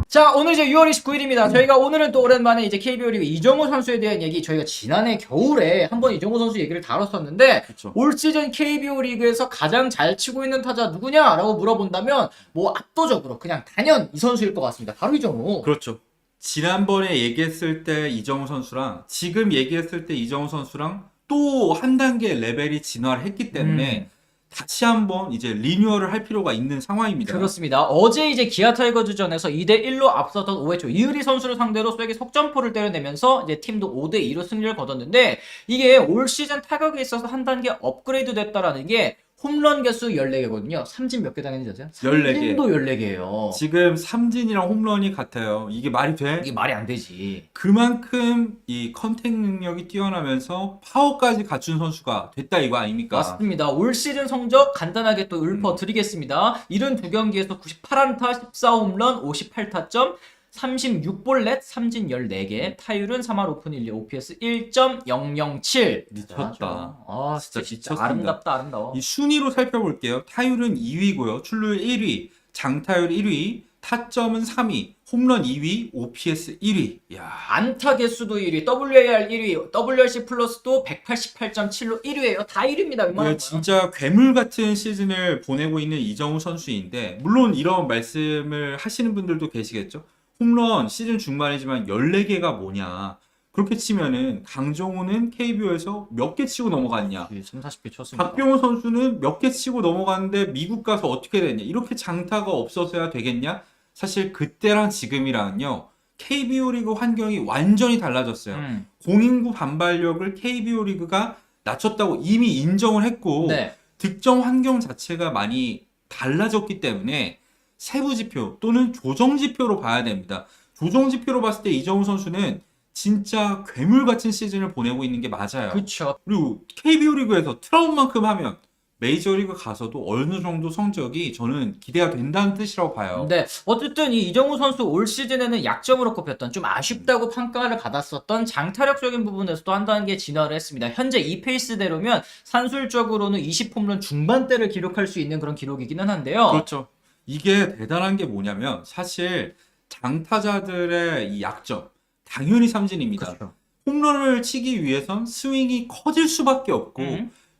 자, 오늘 이제 6월 29일입니다. 저희가 오늘은 또 오랜만에 이제 KBO 리그 이정우 선수에 대한 얘기, 저희가 지난해 겨울에 한번 이정우 선수 얘기를 다뤘었는데, 그쵸. 올 시즌 KBO 리그에서 가장 잘 치고 있는 타자 누구냐라고 물어본다면, 뭐 압도적으로 그냥 단연 이 선수일 것 같습니다. 바로 이정우. 그렇죠. 지난번에 얘기했을 때 이정우 선수랑 지금 얘기했을 때 이정우 선수랑 또 한 단계 레벨이 진화를 했기 때문에 다시 한번 이제 리뉴얼을 할 필요가 있는 상황입니다. 그렇습니다. 어제 이제 기아 타이거즈전에서 2대1로 앞서던 5회 초 이의리 선수를 상대로 쐐기 석점포를 때려내면서 이제 팀도 5대2로 승리를 거뒀는데, 이게 올 시즌 타격에 있어서 한 단계 업그레이드 됐다라는 게 홈런 개수 14개거든요. 삼진 몇 개 당했는지 아세요? 14개. 삼진도 14개예요. 지금 삼진이랑 홈런이 같아요. 이게 말이 돼? 이게 말이 안 되지. 그만큼 이 컨택 능력이 뛰어나면서 파워까지 갖춘 선수가 됐다 이거 아닙니까? 맞습니다. 올 시즌 성적 간단하게 또 읊어드리겠습니다. 72경기에서 98안타, 14홈런, 58타점, 36볼넷, 삼진 14개, 타율은 3할 오픈 1리, OPS 1.007. 미쳤다. 아, 진짜 진짜 미쳤습니다. 아름답다, 아름다워. 이 순위로 살펴볼게요. 타율은 2위고요. 출루율 1위, 장타율 1위, 타점은 3위, 홈런 2위, OPS 1위. 야, 안타 개수도 1위, WAR 1위, WRC 플러스도 188.7로 1위예요. 다 1위입니다. 웬만한 거. 진짜 괴물 같은 시즌을 보내고 있는 이정우 선수인데, 물론 이런 말씀을 하시는 분들도 계시겠죠. 홈런 시즌 중반이지만 14개가 뭐냐. 그렇게 치면은 강정호는 KBO에서 몇 개 치고 넘어갔냐. 3, 40개 쳤습니다. 박병호 선수는 몇 개 치고 넘어갔는데 미국 가서 어떻게 됐냐. 이렇게 장타가 없어서야 되겠냐. 사실 그때랑 지금이랑은요. KBO 리그 환경이 완전히 달라졌어요. 공인구 반발력을 KBO 리그가 낮췄다고 이미 인정을 했고 네. 득점 환경 자체가 많이 달라졌기 때문에 세부 지표 또는 조정 지표로 봐야 됩니다. 조정 지표로 봤을 때 이정우 선수는 진짜 괴물 같은 시즌을 보내고 있는 게 맞아요. 그쵸. 그리고 KBO 리그에서 트라운만큼 하면 메이저리그 가서도 어느 정도 성적이 저는 기대가 된다는 뜻이라고 봐요. 네, 어쨌든 이 이정우 선수 올 시즌에는 약점으로 꼽혔던, 좀 아쉽다고 평가를 받았었던 장타력적인 부분에서도 한 단계 진화를 했습니다. 현재 이 페이스대로면 산술적으로는 20홈런 중반대를 기록할 수 있는 그런 기록이기는 한데요. 그렇죠. 이게 대단한 게 뭐냐면 사실 장타자들의 이 약점 당연히 삼진입니다. 그렇죠. 홈런을 치기 위해선 스윙이 커질 수밖에 없고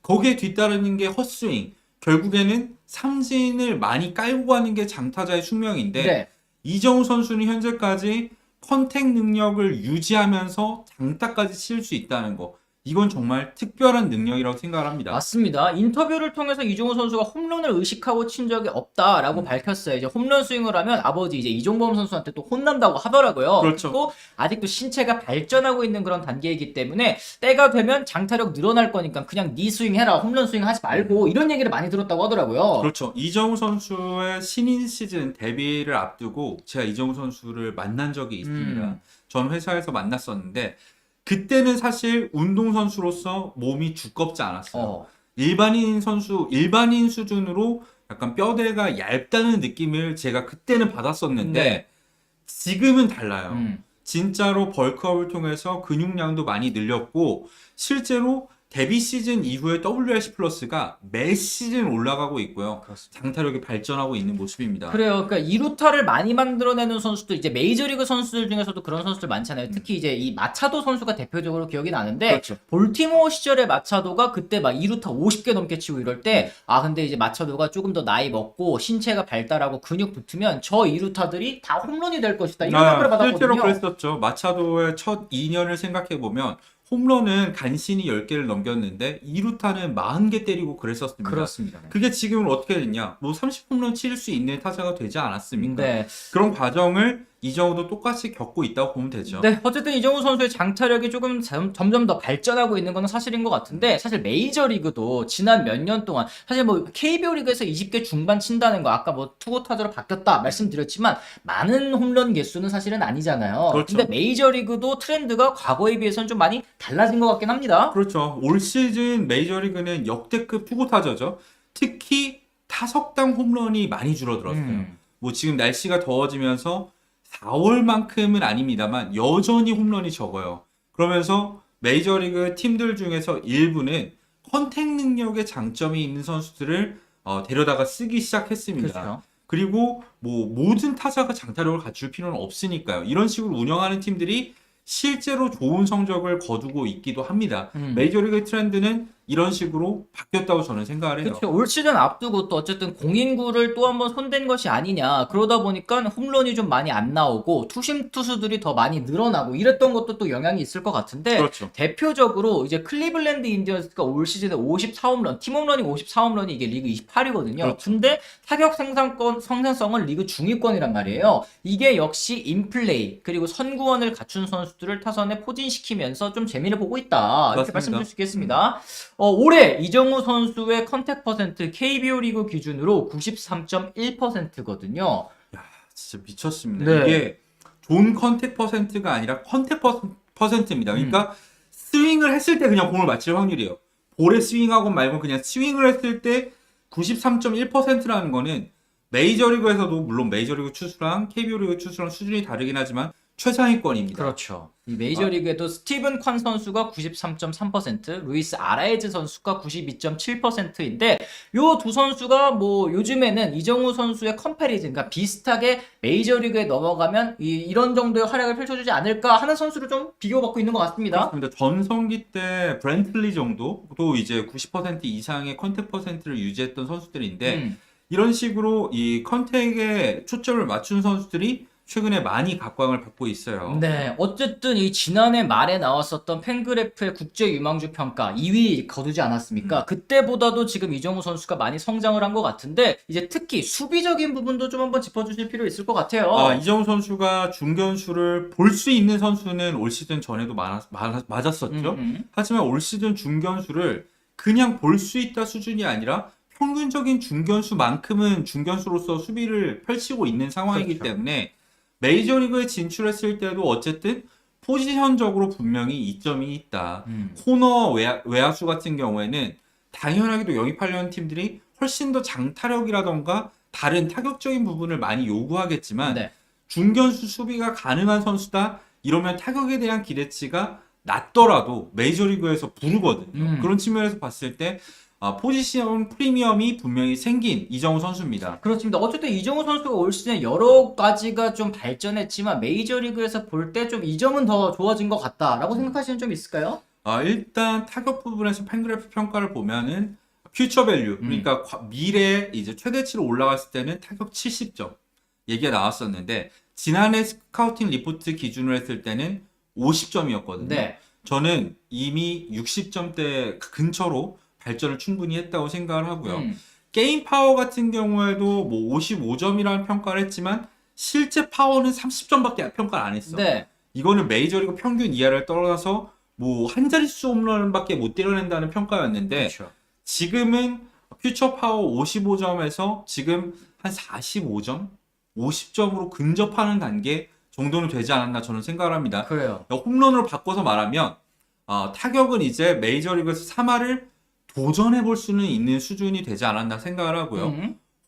거기에 뒤따르는 게 헛스윙. 결국에는 삼진을 많이 깔고 가는 게 장타자의 숙명인데 네. 이정우 선수는 현재까지 컨택 능력을 유지하면서 장타까지 칠 수 있다는 거. 이건 정말 특별한 능력이라고 생각을 합니다. 맞습니다. 인터뷰를 통해서 이종우 선수가 홈런을 의식하고 친 적이 없다라고 밝혔어요. 이제 홈런 스윙을 하면 아버지 이제 이종범 선수한테 또 혼난다고 하더라고요. 그렇죠. 그리고 아직도 신체가 발전하고 있는 그런 단계이기 때문에 때가 되면 장타력 늘어날 거니까 그냥 네 스윙 해라, 홈런 스윙 하지 말고, 이런 얘기를 많이 들었다고 하더라고요. 그렇죠. 이정우 선수의 신인 시즌 데뷔를 앞두고 제가 이정우 선수를 만난 적이 있습니다. 전 회사에서 만났었는데 그때는 사실 운동선수로서 몸이 두껍지 않았어요. 일반인 수준으로 약간 뼈대가 얇다는 느낌을 제가 그때는 받았었는데 네. 지금은 달라요. 진짜로 벌크업을 통해서 근육량도 많이 늘렸고 실제로 데뷔 시즌 이후에 WRC 플러스가 매 시즌 올라가고 있고요. 그렇습니다. 장타력이 발전하고 있는 모습입니다. 그래요. 그러니까 2루타를 많이 만들어내는 선수들, 이제 메이저리그 선수들 중에서도 그런 선수들 많잖아요. 특히 이제 이 마차도 선수가 대표적으로 기억이 나는데, 그렇죠. 볼티모어 시절의 마차도가 그때 막 2루타 50개 넘게 치고 이럴 때, 아 근데 이제 마차도가 조금 더 나이 먹고 신체가 발달하고 근육 붙으면 저 2루타들이 다 홈런이 될 것이다, 이런 평가를 받았거든요. 실제로 그랬었죠. 마차도의 첫 2년을 생각해 보면 홈런은 간신히 10개를 넘겼는데 2루타는 40개 때리고 그랬었습니다. 그렇습니다. 네. 그게 지금은 어떻게 됐냐? 뭐 30홈런 칠 수 있는 타자가 되지 않았습니까? 네. 그런 과정을 이정우도 똑같이 겪고 있다고 보면 되죠. 네, 어쨌든 이정우 선수의 장타력이 조금 점점 더 발전하고 있는 건 사실인 것 같은데, 사실 메이저리그도 지난 몇 년 동안 사실 뭐 KBO 리그에서 20개 중반 친다는 거, 아까 뭐 투고 타자로 바뀌었다 말씀드렸지만 많은 홈런 개수는 사실은 아니잖아요. 그렇죠. 근데 메이저리그도 트렌드가 과거에 비해서는 좀 많이 달라진 것 같긴 합니다. 그렇죠. 올 시즌 메이저리그는 역대급 투구 타자죠. 특히 타석당 홈런이 많이 줄어들었어요. 뭐 지금 날씨가 더워지면서 4월만큼은 아닙니다만 여전히 홈런이 적어요. 그러면서 메이저리그 팀들 중에서 일부는 컨택 능력에 장점이 있는 선수들을 데려다가 쓰기 시작했습니다. 그렇죠. 그리고 뭐 모든 타자가 장타력을 갖출 필요는 없으니까요. 이런 식으로 운영하는 팀들이 실제로 좋은 성적을 거두고 있기도 합니다. 메이저리그 트렌드는 이런 식으로 바뀌었다고 저는 생각을 해요. 그렇죠. 올 시즌 앞두고 또 어쨌든 공인구를 또 한번 손댄 것이 아니냐. 그러다 보니까 홈런이 좀 많이 안 나오고 투심 투수들이 더 많이 늘어나고 이랬던 것도 또 영향이 있을 것 같은데 그렇죠. 대표적으로 이제 클리블랜드 인디언스가 올 시즌에 54홈런, 팀 홈런이 54홈런이 이게 리그 28위거든요. 그렇죠. 근데 타격 생산성은 리그 중위권이란 말이에요. 이게 역시 인플레이 그리고 선구원을 갖춘 선수들을 타선에 포진시키면서 좀 재미를 보고 있다. 이렇게 맞습니다. 말씀드릴 수 있겠습니다. 올해 이정우 선수의 컨택 퍼센트 KBO 리그 기준으로 93.1%거든요. 진짜 미쳤습니다. 네. 이게 존 컨택 퍼센트가 아니라 컨택 퍼센트입니다. 그러니까 스윙을 했을 때 그냥 공을 맞힐 확률이에요. 볼에 스윙하고 말고 그냥 스윙을 했을 때 93.1%라는 거는 메이저리그에서도 물론 메이저리그 투수랑 KBO 리그 투수랑 수준이 다르긴 하지만 최상위권입니다. 그렇죠. 이 메이저리그에도 스티븐 컨 선수가 93.3%, 루이스 아라에즈 선수가 92.7%인데 요 두 선수가 뭐 요즘에는 이정우 선수의 컴패리즌, 그러니까 비슷하게 메이저리그에 넘어가면 이런 정도의 활약을 펼쳐주지 않을까 하는 선수를 좀 비교받고 있는 것 같습니다. 그렇습니다. 전성기 때 브랜틀리 정도도 이제 90% 이상의 컨택 퍼센트를 유지했던 선수들인데 이런 식으로 이 컨택에 초점을 맞춘 선수들이 최근에 많이 각광을 받고 있어요. 네, 어쨌든 이 지난해 말에 나왔었던 팬그래프의 국제 유망주 평가 2위 거두지 않았습니까? 그때보다도 지금 이정우 선수가 많이 성장을 한 것 같은데 이제 특히 수비적인 부분도 좀 한번 짚어주실 필요 있을 것 같아요. 이정우 선수가 중견수를 볼 수 있는 선수는 올 시즌 전에도 맞았었죠. 하지만 올 시즌 중견수를 그냥 볼 수 있다 수준이 아니라 평균적인 중견수만큼은 중견수로서 수비를 펼치고 있는 상황이기 그렇죠. 때문에 메이저리그에 진출했을 때도 어쨌든 포지션적으로 분명히 이점이 있다. 코너 외야수 같은 경우에는 당연하게도 영입하려는 팀들이 훨씬 더 장타력이라던가 다른 타격적인 부분을 많이 요구하겠지만 네. 중견수 수비가 가능한 선수다. 이러면 타격에 대한 기대치가 낮더라도 메이저리그에서 부르거든요. 그런 측면에서 봤을 때 포지션 프리미엄이 분명히 생긴 이정우 선수입니다. 그렇습니다. 어쨌든 이정우 선수가 올 시즌에 여러 가지가 좀 발전했지만 메이저리그에서 볼 때 좀 이 점은 더 좋아진 것 같다라고 생각하시는 점 있을까요? 일단 타격 부분에서 팬그래프 평가를 보면은 퓨처 밸류 그러니까 미래 이제 최대치로 올라갔을 때는 타격 70점 얘기가 나왔었는데 지난해 스카우팅 리포트 기준으로 했을 때는 50점이었거든요. 네. 저는 이미 60점대 근처로 발전을 충분히 했다고 생각을 하고요. 게임 파워 같은 경우에도 뭐 55점이라는 평가를 했지만 실제 파워는 30점밖에 평가를 안 했어. 네. 이거는 메이저리그 평균 이하를 떨어져서 뭐 한 자릿수 홈런밖에 못 때려낸다는 평가였는데 그렇죠. 지금은 퓨처 파워 55점에서 지금 한 45점, 50점으로 근접하는 단계 정도는 되지 않았나 저는 생각을 합니다. 그래요. 홈런으로 바꿔서 말하면 타격은 이제 메이저리그에서 3할을 도전해 볼 수는 있는 수준이 되지 않았나 생각을 하고요.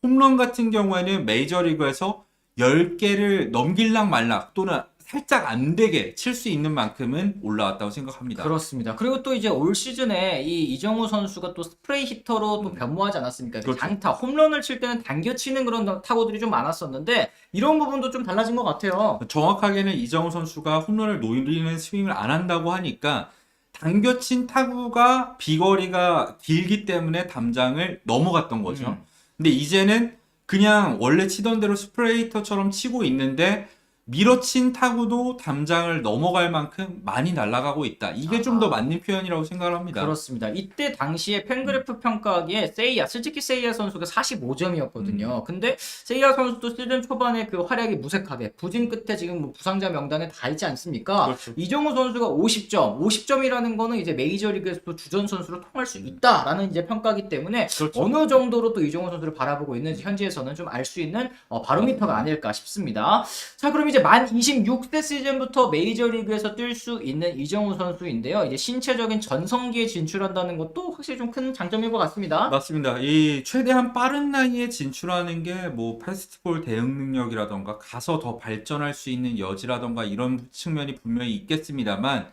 홈런 같은 경우에는 메이저리그에서 10개를 넘길락 말락 또는 살짝 안 되게 칠 수 있는 만큼은 올라왔다고 생각합니다. 그렇습니다. 그리고 또 이제 올 시즌에 이 이정우 선수가 또 스프레이 히터로 또 변모하지 않았습니까? 그렇죠. 장타, 홈런을 칠 때는 당겨 치는 그런 타구들이 좀 많았었는데 이런 부분도 좀 달라진 것 같아요. 정확하게는 이정우 선수가 홈런을 노리는 스윙을 안 한다고 하니까 당겨친 타구가 비거리가 길기 때문에 담장을 넘어갔던 거죠. 근데 이제는 그냥 원래 치던 대로 스프레이터처럼 치고 있는데 밀어친 타구도 담장을 넘어갈 만큼 많이 날아가고 있다. 이게 좀 더 맞는 표현이라고 생각을 합니다. 그렇습니다. 이때 당시에 팬그래프 평가하기에 솔직히 세이야 선수가 45점이었거든요. 근데 세이야 선수도 시즌 초반에 그 활약이 무색하게 부진 끝에 지금 뭐 부상자 명단에 다 있지 않습니까? 그렇죠. 이정우 선수가 50점, 50점이라는 거는 이제 메이저리그에서도 주전 선수로 통할 수 있다라는 이제 평가기 때문에 그렇죠. 어느 정도로 또 이정우 선수를 바라보고 있는지 현지에서는 좀 알 수 있는 바로미터가 아닐까 싶습니다. 자, 그럼 이제 만 26세 시즌부터 메이저리그에서 뛸 수 있는 이정우 선수인데요. 이제 신체적인 전성기에 진출한다는 것도 확실히 좀 큰 장점인 것 같습니다. 맞습니다. 이 최대한 빠른 나이에 진출하는 게 뭐 패스트볼 대응 능력이라던가 가서 더 발전할 수 있는 여지라던가 이런 측면이 분명히 있겠습니다만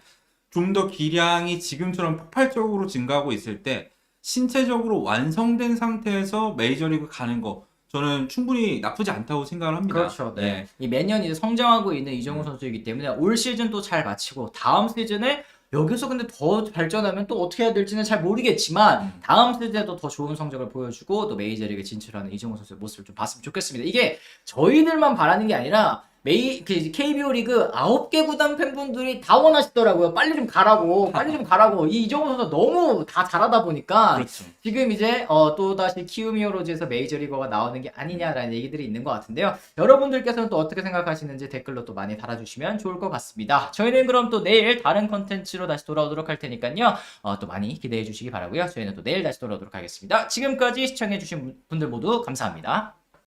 좀 더 기량이 지금처럼 폭발적으로 증가하고 있을 때 신체적으로 완성된 상태에서 메이저리그 가는 거 저는 충분히 나쁘지 않다고 생각을 합니다. 그렇죠. 네. 이 매년 이제 성장하고 있는 이정우 선수이기 때문에 올 시즌 또 잘 마치고 다음 시즌에 여기서 근데 더 발전하면 또 어떻게 해야 될지는 잘 모르겠지만 다음 시즌에도 더 좋은 성적을 보여주고 또 메이저리그 진출하는 이정우 선수의 모습을 좀 봤으면 좋겠습니다. 이게 저희들만 바라는 게 아니라 KBO 리그 9개 구단 팬분들이 다 원하시더라고요. 빨리 좀 가라고. 빨리 좀 가라고. 이 이정우 선수 너무 다 잘하다 보니까 그렇죠. 지금 이제 또다시 키움 히어로즈에서 메이저리거가 나오는 게 아니냐라는 얘기들이 있는 것 같은데요. 여러분들께서는 또 어떻게 생각하시는지 댓글로 또 많이 달아주시면 좋을 것 같습니다. 저희는 그럼 또 내일 다른 컨텐츠로 다시 돌아오도록 할 테니까요. 또 많이 기대해 주시기 바라고요. 저희는 또 내일 다시 돌아오도록 하겠습니다. 지금까지 시청해 주신 분들 모두 감사합니다.